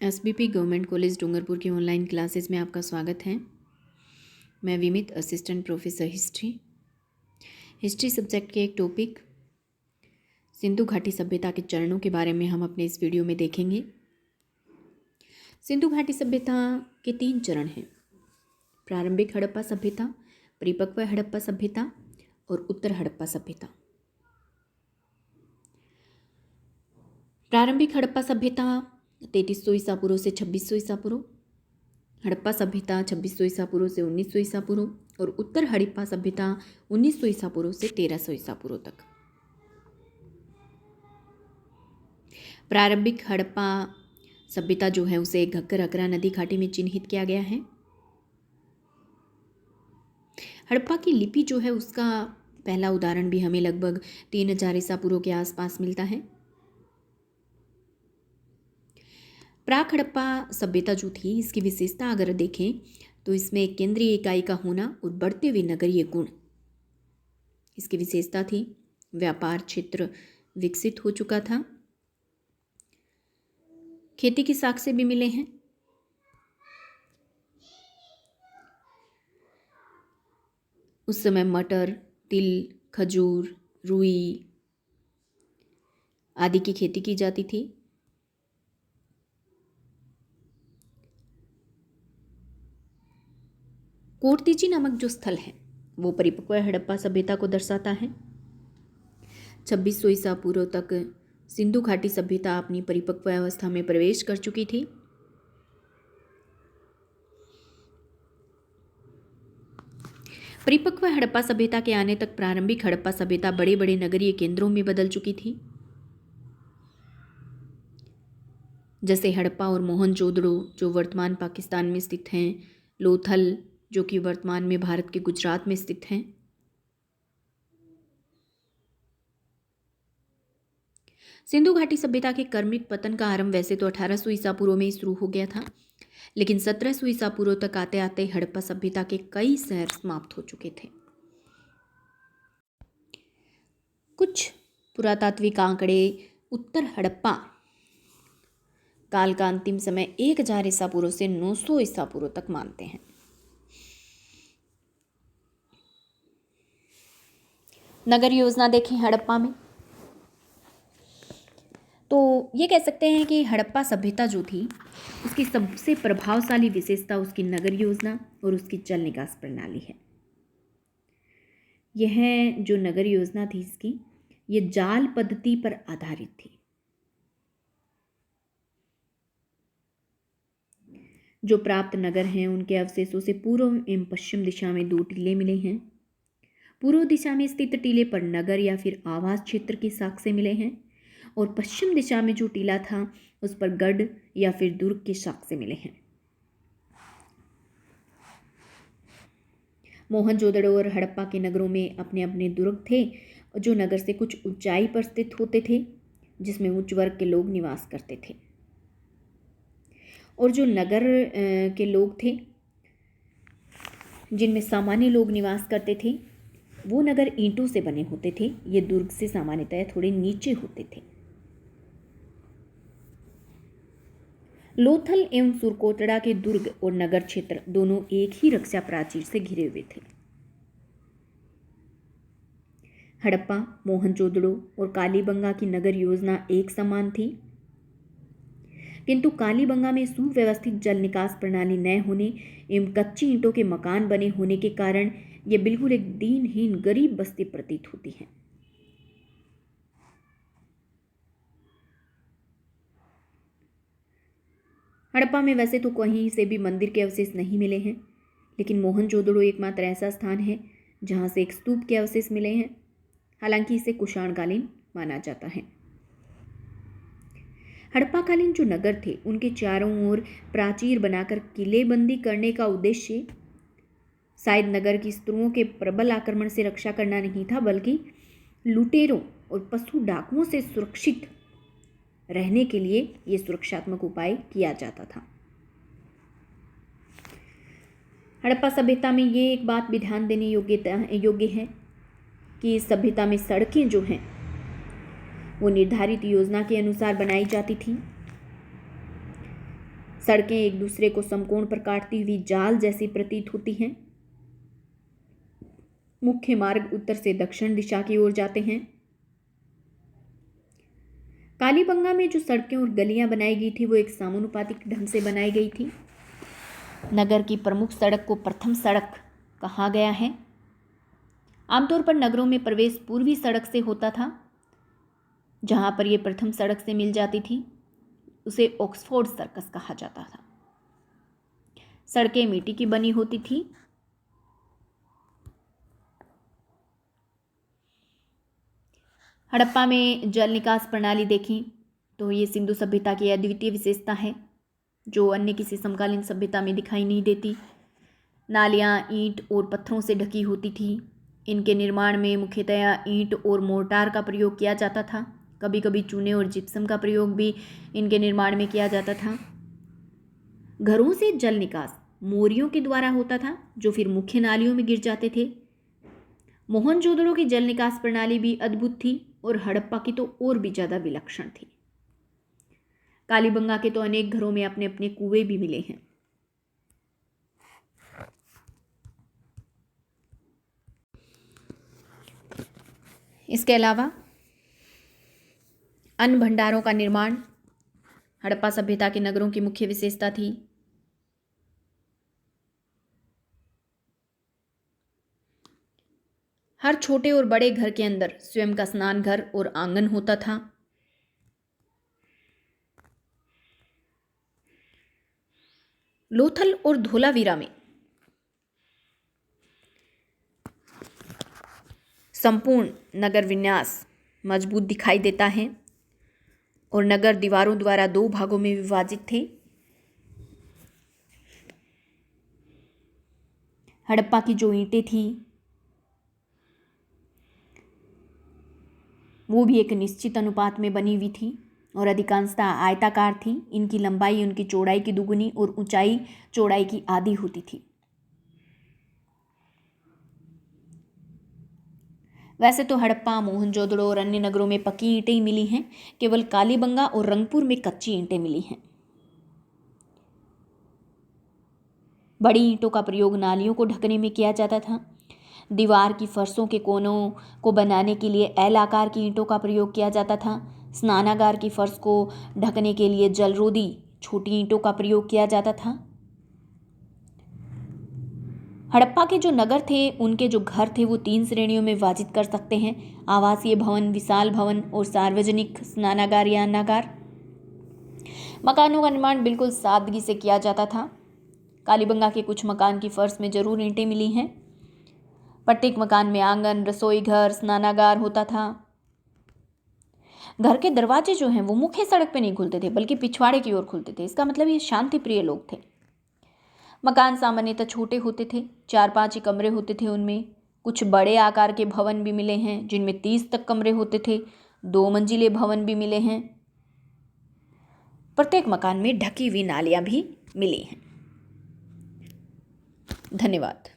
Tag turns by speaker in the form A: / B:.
A: SBP government college Dungarpur की online classes में आपका स्वागत है। मैं विमित, असिस्टेंट प्रोफेसर हिस्ट्री सब्जेक्ट के एक टॉपिक सिंधु घाटी सभ्यता के चरणों के बारे में हम अपने इस वीडियो में देखेंगे। सिंधु घाटी सभ्यता के 3 चरण हैं: प्रारंभिक हड़प्पा सभ्यता, परिपक्व हड़प्पा सभ्यता और उत्तर हड़प्पा सभ्यता। प्रारंभिक हड़प्पा सभ्यता 3300 ईसा पूर्व से 2600 ईसा पूर्व, हड़प्पा सभ्यता 2600 ईसा पूर्व से 1900 ईसा पूर्व और उत्तर हड़प्पा सभ्यता 1900 ईसा पूर्व से 1300 ईसा पूर्व तक। प्रारंभिक हड़प्पा सभ्यता जो है उसे घग्गर अकरा नदी घाटी में चिन्हित किया गया है। हड़प्पा की लिपि जो है उसका पहला उदाहरण भी हमें लगभग 3000 ईसा पूर्व के आसपास मिलता है। प्राक हड़प्पा सभ्यता जो थी, इसकी विशेषता अगर देखें तो इसमें एक केंद्रीय इकाई का होना और बढ़ते हुए नगरीय गुण इसकी विशेषता थी। व्यापार क्षेत्र विकसित हो चुका था, खेती की साक्ष्य भी मिले हैं। उस समय मटर, तिल, खजूर, रुई आदि की खेती की जाती थी। कोर्तिची नामक जो स्थल है वो परिपक्व हड़प्पा सभ्यता को दर्शाता है। 2600 ईसा पूर्व तक सिंधु घाटी सभ्यता अपनी परिपक्व अवस्था में प्रवेश कर चुकी थी। परिपक्व हड़प्पा सभ्यता के आने तक प्रारंभिक हड़प्पा सभ्यता बड़े बड़े नगरीय केंद्रों में बदल चुकी थी, जैसे हड़प्पा और मोहनजोदड़ो जो वर्तमान पाकिस्तान में स्थित हैं, लोथल जो कि वर्तमान में भारत के गुजरात में स्थित हैं। सिंधु घाटी सभ्यता के क्रमिक पतन का आरंभ वैसे तो 1800 ईसा पूर्व में ही शुरू हो गया था, लेकिन 1700 ईसा पूर्व तक आते आते हड़प्पा सभ्यता के कई शहर समाप्त हो चुके थे। कुछ पुरातात्विक आंकड़े उत्तर हड़प्पा काल का अंतिम समय 1000 ईसा पूर्व से 900 ईसा पूर्व तक मानते हैं। नगर योजना देखें हड़प्पा में तो ये कह सकते हैं कि हड़प्पा सभ्यता जो थी उसकी सबसे प्रभावशाली विशेषता उसकी नगर योजना और उसकी जल निकास प्रणाली है। यह जो नगर योजना थी इसकी ये जाल पद्धति पर आधारित थी। जो प्राप्त नगर हैं उनके अवशेषों से पूर्व एवं पश्चिम दिशा में 2 टीले मिले हैं। पूर्व दिशा में स्थित टीले पर नगर या फिर आवास क्षेत्र के साक्ष्य मिले हैं और पश्चिम दिशा में जो टीला था उस पर गढ़ या फिर दुर्ग के साक्ष्य मिले हैं। मोहनजोदड़ो और हड़प्पा के नगरों में अपने अपने दुर्ग थे जो नगर से कुछ ऊंचाई पर स्थित होते थे, जिसमें उच्च वर्ग के लोग निवास करते थे। और जो नगर के लोग थे जिनमें सामान्य लोग निवास करते थे वो नगर ईंटों से बने होते थे। ये दुर्ग से सामान्यतः थोड़े नीचे होते थे। लोथल एवं सुरकोटड़ा के दुर्ग और नगर क्षेत्र दोनों एक ही रक्षा प्राचीर से घिरे हुए थे। हड़प्पा, मोहनजोदड़ो और कालीबंगा की नगर योजना एक समान थी, किंतु कालीबंगा में सुव्यवस्थित जल निकास प्रणाली न होने एवं कच्ची ईंटों के मकान बने होने के कारण यह बिल्कुल एक दीनहीन गरीब बस्ती प्रतीत होती है। हड़प्पा में वैसे तो कहीं से भी मंदिर के अवशेष नहीं मिले हैं, लेकिन मोहनजोदड़ो एकमात्र ऐसा स्थान है जहां से एक स्तूप के अवशेष मिले हैं। हालांकि इसे कुषाणकालीन माना जाता है। हड़प्पाकालीन जो नगर थे उनके चारों ओर प्राचीर बनाकर किलेबंदी करने का उद्देश्य शायद नगर की स्त्रियों के प्रबल आक्रमण से रक्षा करना नहीं था, बल्कि लुटेरों और पशु डाकुओं से सुरक्षित रहने के लिए यह सुरक्षात्मक उपाय किया जाता था। हड़प्पा सभ्यता में ये एक बात भी ध्यान देने योग्य है कि इस सभ्यता में सड़कें जो हैं वो निर्धारित योजना के अनुसार बनाई जाती थी। सड़कें एक दूसरे को समकोण पर काटती हुई जाल जैसी प्रतीत होती हैं। मुख्य मार्ग उत्तर से दक्षिण दिशा की ओर जाते हैं। कालीबंगा में जो सड़कें और गलियां बनाई गई थी वो एक समानुपातिक ढंग से बनाई गई थी। नगर की प्रमुख सड़क को प्रथम सड़क कहा गया है। आमतौर पर नगरों में प्रवेश पूर्वी सड़क से होता था। जहां पर यह प्रथम सड़क से मिल जाती थी उसे ऑक्सफोर्ड सर्कस कहा जाता था। सड़कें मिट्टी की बनी होती थी। हड़प्पा में जल निकास प्रणाली देखी तो ये सिंधु सभ्यता की अद्वितीय विशेषता है जो अन्य किसी समकालीन सभ्यता में दिखाई नहीं देती। नालियाँ ईंट और पत्थरों से ढकी होती थी। इनके निर्माण में मुख्यतया ईंट और मोर्टार का प्रयोग किया जाता था। कभी कभी चूने और जिप्सम का प्रयोग भी इनके निर्माण में किया जाता था। घरों से जल निकास मोरियों के द्वारा होता था जो फिर मुख्य नालियों में गिर जाते थे। मोहनजोदड़ो की जल निकास प्रणाली भी अद्भुत थी और हड़प्पा की तो और भी ज़्यादा विलक्षण थी। कालीबंगा के तो अनेक घरों में अपने अपने कुएं भी मिले हैं। इसके अलावा अन्न भंडारों का निर्माण हड़प्पा सभ्यता के नगरों की मुख्य विशेषता थी। हर छोटे और बड़े घर के अंदर स्वयं का स्नान घर और आंगन होता था। लोथल और धोलावीरा में संपूर्ण नगर विन्यास मजबूत दिखाई देता है और नगर दीवारों द्वारा दो भागों में विभाजित थे। हड़प्पा की जो ईंटें थीं वो भी एक निश्चित अनुपात में बनी हुई थी और अधिकांशतः आयताकार थी। इनकी लंबाई उनकी चौड़ाई की दुगुनी और ऊंचाई चौड़ाई की आधी होती थी। वैसे तो हड़प्पा, मोहनजोदड़ो और अन्य नगरों में पक्की ईंटें ही मिली हैं। केवल कालीबंगा और रंगपुर में कच्ची ईंटें मिली हैं। बड़ी ईंटों का प्रयोग नालियों को ढकने में किया जाता था। दीवार की फर्शों के कोनों को बनाने के लिए एल आकार की ईंटों का प्रयोग किया जाता था। स्नानागार की फर्श को ढकने के लिए जलरोधी छोटी ईंटों का प्रयोग किया जाता था। हड़प्पा के जो नगर थे उनके जो घर थे वो 3 श्रेणियों में विभाजित कर सकते हैं: आवासीय भवन, विशाल भवन और सार्वजनिक स्नानागार या अन्नागार। मकानों का निर्माण बिल्कुल सादगी से किया जाता था। कालीबंगा के कुछ मकान की फर्श में जरूर ईंटें मिली हैं। प्रत्येक मकान में आंगन, रसोई घर, स्नानागार होता था। घर के दरवाजे जो हैं वो मुख्य सड़क पे नहीं खुलते थे बल्कि पिछवाड़े की ओर खुलते थे। इसका मतलब ये शांति प्रिय लोग थे। मकान सामान्यतः छोटे होते थे, 4-5 ही कमरे होते थे उनमें। कुछ बड़े आकार के भवन भी मिले हैं जिनमें 30 तक कमरे होते थे। 2 मंजिले भवन भी मिले हैं। प्रत्येक मकान में ढकी हुई नालियां भी मिली हैं। धन्यवाद।